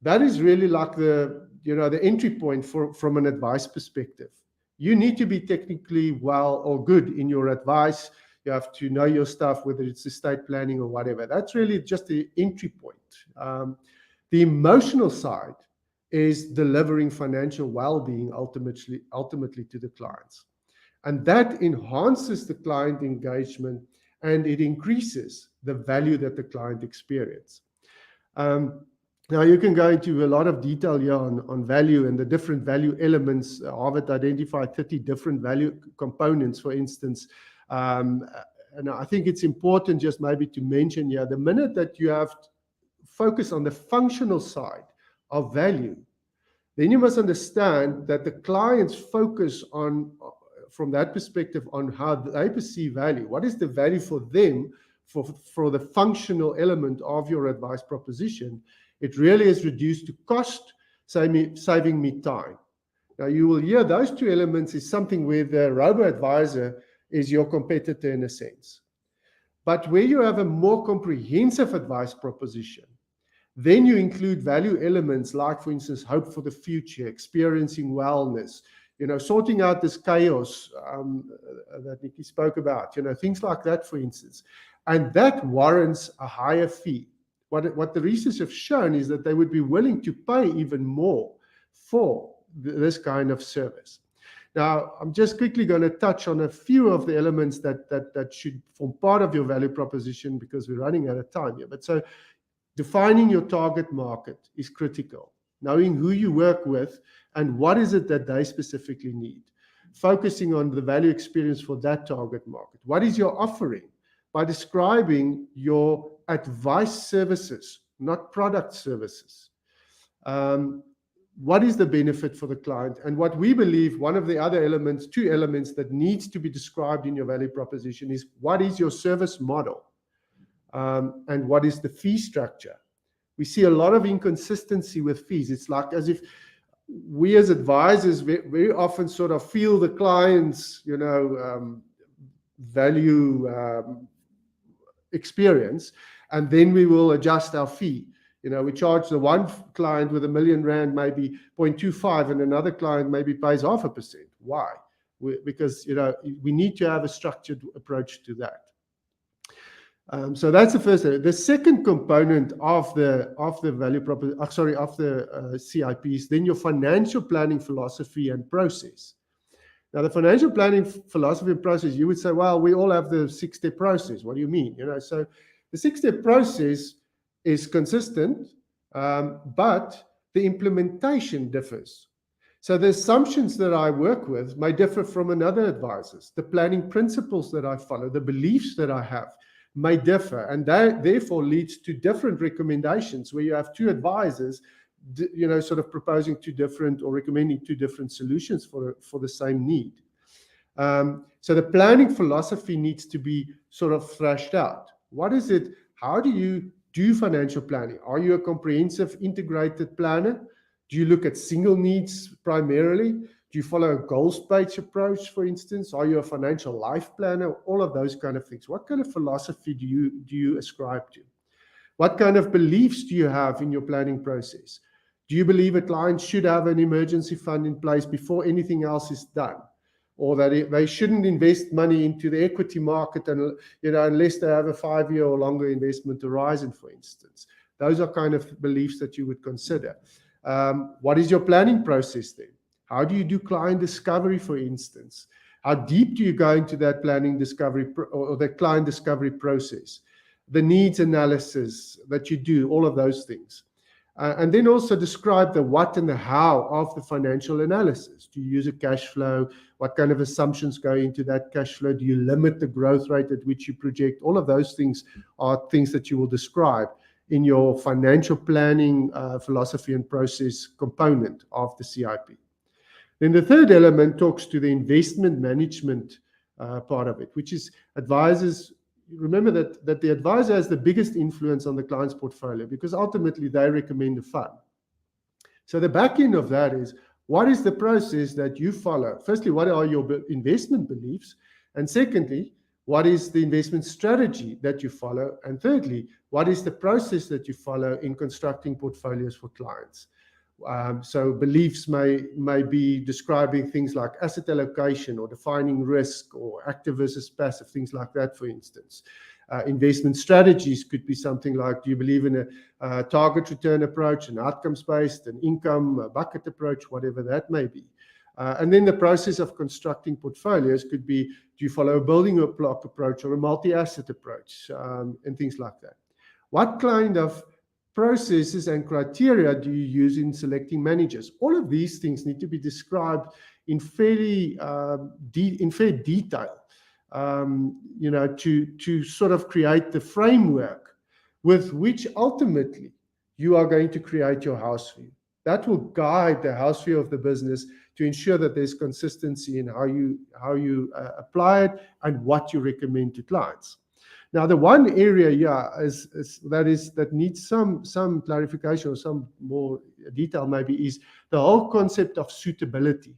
that is really like the the entry point from an advice perspective. You need to be technically well or good in your advice. You have to know your stuff, whether it's estate planning or whatever. That's really just the entry point. The emotional side is delivering financial well-being ultimately to the clients. And that enhances the client engagement, and it increases the value that the client experiences. Now, you can go into a lot of detail here on value and the different value elements. Harvard identified 30 different value components, for instance. And I think it's important just maybe to mention here, the minute that you have focus on the functional side of value, then you must understand that the clients focus on, from that perspective, on how they perceive value. What is the value for them for the functional element of your advice proposition? It really is reduced to cost, saving me time. Now, you will hear those two elements is something where the robo-advisor is your competitor in a sense. But where you have a more comprehensive advice proposition, then you include value elements like, for instance, hope for the future, experiencing wellness, sorting out this chaos that Nikki spoke about, things like that, for instance. And that warrants a higher fee. What the research have shown is that they would be willing to pay even more for this kind of service. Now, I'm just quickly going to touch on a few of the elements that should form part of your value proposition, because we're running out of time here. But so defining your target market is critical. Knowing who you work with and what is it that they specifically need. Focusing on the value experience for that target market. What is your offering? By describing your advice services, not product services. What is the benefit for the client? And what we believe, one of the other elements, two elements that needs to be described in your value proposition is, what is your service model? And what is the fee structure? We see a lot of inconsistency with fees. It's like as if we as advisors very often sort of feel the client's, value experience, and then we will adjust our fee. We charge the one client with R1 million maybe 0.25, and another client maybe pays 0.5%. Why? Because we need to have a structured approach to that. So that's the first thing. The second component of the value proposition, of the CIP is then your financial planning philosophy and process. Now, the financial planning philosophy and process, you would say, well, we all have the 6-step process. What do you mean? So the 6-step process is consistent, but the implementation differs. So the assumptions that I work with may differ from another advisor's. The planning principles that I follow, the beliefs that I have, may differ, and that therefore leads to different recommendations where you have two advisors, sort of proposing two different or recommending two different solutions for the same need. So the planning philosophy needs to be sort of thrashed out. What is it? How do you do financial planning? Are you a comprehensive integrated planner? Do you look at single needs primarily? Do you follow a goals-based approach, for instance? Are you a financial life planner? All of those kind of things. What kind of philosophy do you ascribe to? What kind of beliefs do you have in your planning process? Do you believe a client should have an emergency fund in place before anything else is done? Or that they shouldn't invest money into the equity market and, unless they have a 5-year or longer investment horizon, for instance? Those are kind of beliefs that you would consider. What is your planning process then? How do you do client discovery, for instance? How deep do you go into that planning discovery or the client discovery process? The needs analysis that you do, all of those things. And then also describe the what and the how of the financial analysis. Do you use a cash flow? What kind of assumptions go into that cash flow? Do you limit the growth rate at which you project? All of those things are things that you will describe in your financial planning philosophy and process component of the CIP. Then the third element talks to the investment management part of it, which is advisors. Remember that the advisor has the biggest influence on the client's portfolio because ultimately they recommend a fund. So the back end of that is, what is the process that you follow? Firstly, what are your investment beliefs? And secondly, what is the investment strategy that you follow? And thirdly, what is the process that you follow in constructing portfolios for clients? So beliefs may be describing things like asset allocation or defining risk or active versus passive, things like that, for instance. Investment strategies could be something like, do you believe in a target return approach, an outcomes-based, an income bucket approach, whatever that may be. And then the process of constructing portfolios could be, do you follow a building block approach or a multi-asset approach, and things like that. What kind of processes and criteria do you use in selecting managers? All of these things need to be described in fair detail, to sort of create the framework with which ultimately you are going to create your house view. That will guide the house view of the business to ensure that there's consistency in how you apply it and what you recommend to clients. Now, the one area that needs some clarification or some more detail maybe is the whole concept of suitability.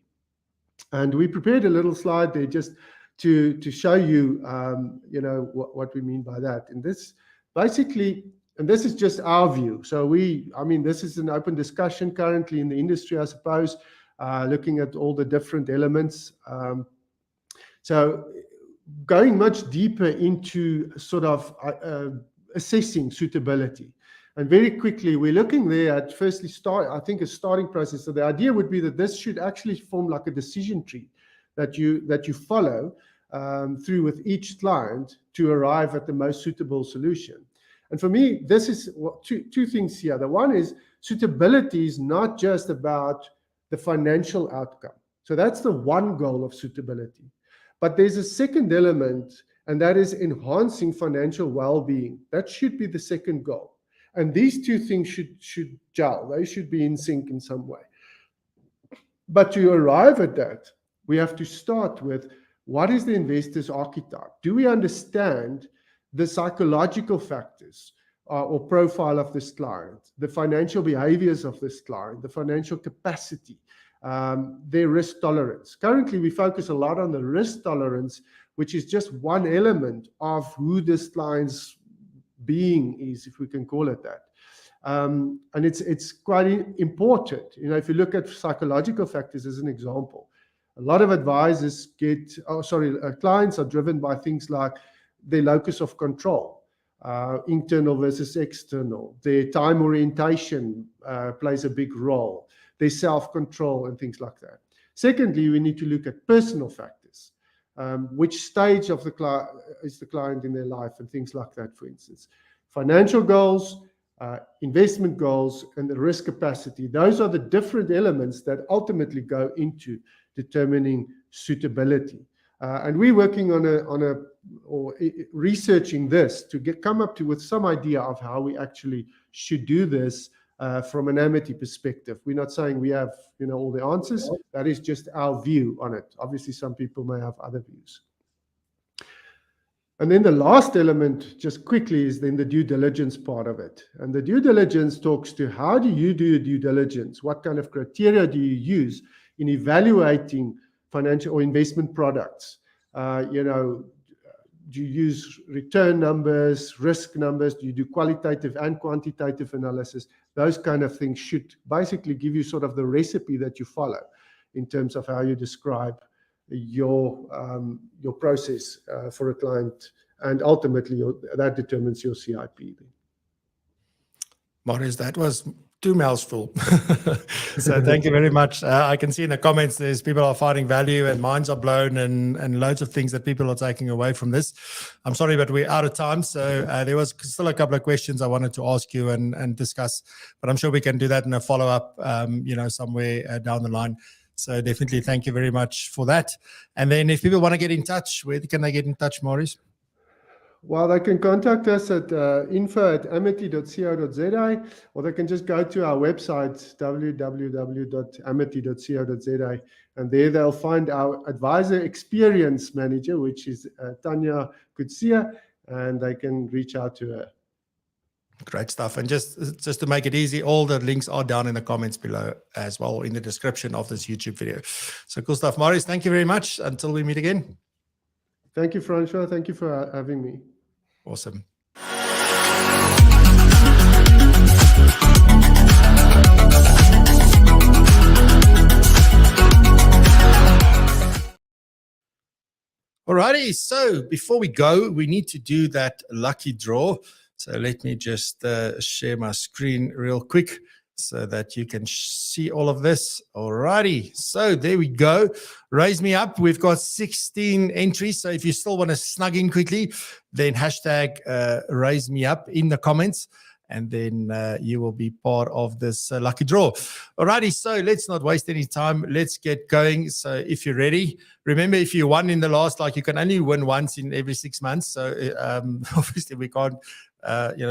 And we prepared a little slide there just to show you, what we mean by that. And this basically, and this is just our view. So this is an open discussion currently in the industry, I suppose, looking at all the different elements. So going much deeper into sort of assessing suitability. And very quickly, we're looking there at firstly a starting process. So the idea would be that this should actually form like a decision tree that you follow through with each client to arrive at the most suitable solution. And for me, this is two things here. The one is suitability is not just about the financial outcome. So that's the one goal of suitability. But there's a second element, and that is enhancing financial well-being. That should be the second goal. And these two things should gel. They should be in sync in some way. But to arrive at that, we have to start with, what is the investor's archetype? Do we understand the psychological factors or profile of this client, the financial behaviors of this client, the financial capacity, their risk tolerance? Currently, we focus a lot on the risk tolerance, which is just one element of who this client's being is, if we can call it that. And it's quite important. If you look at psychological factors as an example, a lot of advisors clients are driven by things like their locus of control, internal versus external. Their time orientation plays a big role. Their self-control and things like that. Secondly, we need to look at personal factors. Which stage of is the client in their life and things like that, for instance. Financial goals, investment goals, and the risk capacity. Those are the different elements that ultimately go into determining suitability. And we're working or researching this to come up with some idea of how we actually should do this from an Amity perspective. We're not saying we have all the answers. That is just our view on it. Obviously, some people may have other views. And then the last element, just quickly, is then the due diligence part of it. And the due diligence talks to, how do you do your due diligence? What kind of criteria do you use in evaluating financial or investment products? Do you use return numbers, risk numbers? Do you do qualitative and quantitative analysis? Those kind of things should basically give you sort of the recipe that you follow in terms of how you describe your process for a client, and ultimately that determines your CIP. Marius, that was 2 mouths full. So thank you very much. I can see in the comments there's people are finding value and minds are blown and loads of things that people are taking away from this. I'm sorry, but we're out of time. So there was still a couple of questions I wanted to ask you and discuss, but I'm sure we can do that in a follow-up, somewhere down the line. So definitely thank you very much for that. And then if people want to get in touch, where can they get in touch, Marius? Well, they can contact us at info@amity.co.za, or they can just go to our website, www.amity.co.za, and there they'll find our advisor experience manager, which is Tanya Kutsia, and they can reach out to her. Great stuff. And just to make it easy, all the links are down in the comments below as well, in the description of this YouTube video. So cool stuff. Marius, thank you very much. Until we meet again. Thank you, Francois. Thank you for having me. Awesome. Alrighty, so before we go, we need to do that lucky draw. So let me just share my screen real quick so that you can see all of this. Alrighty, so there we go. Raise me up. We've got 16 entries. So if you still want to snug in quickly, then hashtag raise me up in the comments, and then you will be part of this lucky draw. Alrighty, so let's not waste any time. Let's get going. So if you're ready, remember, if you won in the last, like, you can only win once in every 6 months. So obviously we can't,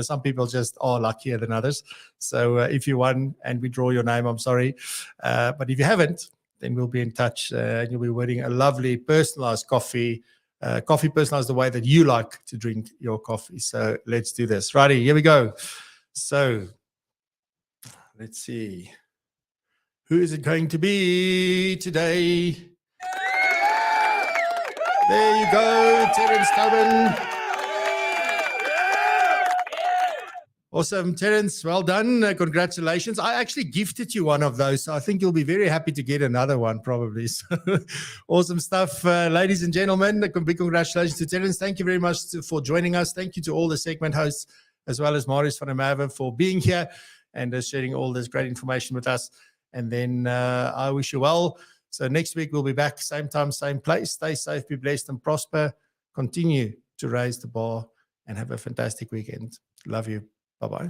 some people just are luckier than others. So if you won and we draw your name, I'm sorry. But if you haven't, then we'll be in touch and you'll be winning a lovely personalized coffee. Coffee personalized the way that you like to drink your coffee. So let's do this. Righty, here we go. So let's see. Who is it going to be today? There you go, Terence Tobin. Awesome, Terence. Well done. Congratulations. I actually gifted you one of those, so I think you'll be very happy to get another one probably. So, awesome stuff. Ladies and gentlemen, big congratulations to Terence. Thank you very much for joining us. Thank you to all the segment hosts, as well as Marius van der Merwe, for being here and sharing all this great information with us. And then I wish you well. So next week we'll be back, same time, same place. Stay safe, be blessed and prosper. Continue to raise the bar and have a fantastic weekend. Love you. Bye-bye.